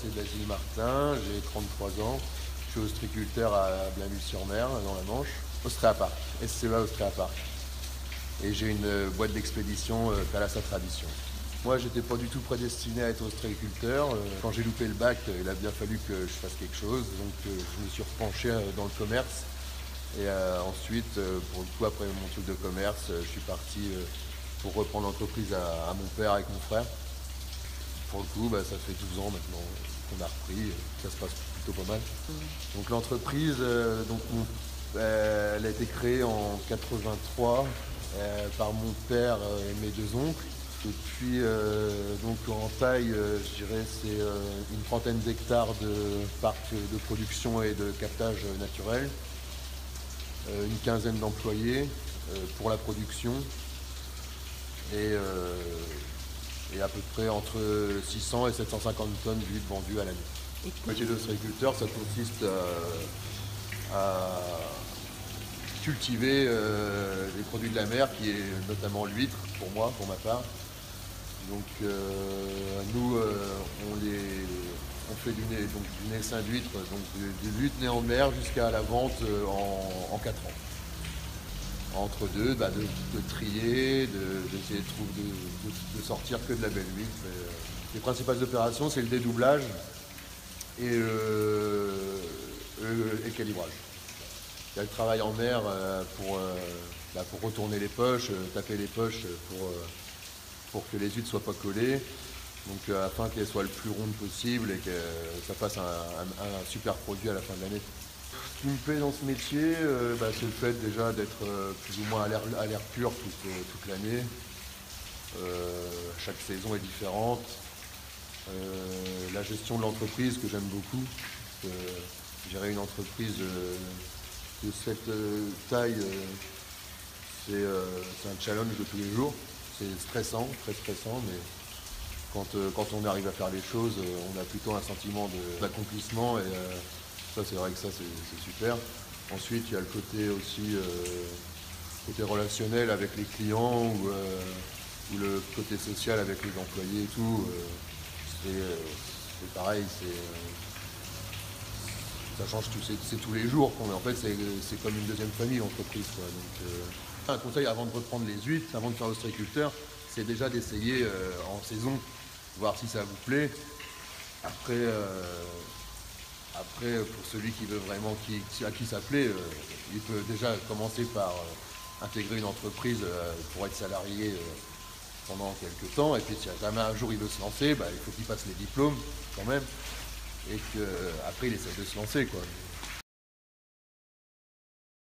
c'est Basile Martin, j'ai 33 ans, je suis ostréiculteur à Blainville-sur-Mer, dans la Manche, Ostréaparc, SCEA Ostréaparc. Et j'ai une boîte d'expédition Thalassa Tradition. Moi, j'étais pas du tout prédestiné à être ostréiculteur. Quand j'ai loupé le bac, il a bien fallu que je fasse quelque chose, donc je me suis repenché dans le commerce. Et ensuite, pour le coup, après mon truc de commerce, je suis parti pour reprendre l'entreprise à mon père avec mon frère. Pour le coup, ça fait 12 ans maintenant qu'on a repris, ça se passe plutôt pas mal. Donc l'entreprise, elle a été créée en 83 par mon père et mes deux oncles. Et puis, donc en taille, je dirais, c'est une trentaine d'hectares de parc de production et de captage naturel. Une quinzaine d'employés pour la production et à peu près entre 600 et 750 tonnes d'huile vendues à l'année. Le métier d'ostréiculteur, ça consiste à cultiver les produits de la mer, qui est notamment l'huître, pour moi, pour ma part. Donc nous, on fait du naissin d'huître, donc de l'huître née en mer jusqu'à la vente en 4 ans. Entre deux, de trier, d'essayer de sortir que de la belle huître. Les principales opérations, c'est le dédoublage et le calibrage. Il y a le travail en mer pour retourner les poches, taper les poches pour que les huîtres ne soient pas collées, donc afin qu'elles soient le plus rondes possible et que ça fasse un super produit à la fin de l'année. Ce qui me plaît dans ce métier, c'est le fait déjà d'être plus ou moins à l'air pur toute l'année. Chaque saison est différente. La gestion de l'entreprise que j'aime beaucoup. Gérer une entreprise de cette taille, c'est un challenge de tous les jours. C'est stressant, très stressant, mais quand on arrive à faire les choses, on a plutôt un sentiment d'accomplissement et ça, c'est vrai que ça, c'est super. Ensuite, il y a le côté aussi côté relationnel avec les clients ou le côté social avec les employés et tout. C'est pareil, ça change tout, c'est tous les jours. En fait, c'est comme une deuxième famille, l'entreprise, quoi. Donc, un conseil avant de reprendre les huîtres, avant de faire ostréiculteur, c'est déjà d'essayer en saison, voir si ça vous plaît. Après, pour celui qui veut vraiment, à qui ça plaît, il peut déjà commencer par intégrer une entreprise pour être salarié pendant quelques temps. Et puis si jamais un jour il veut se lancer, il faut qu'il passe les diplômes quand même. Et qu'après il essaie de se lancer, quoi.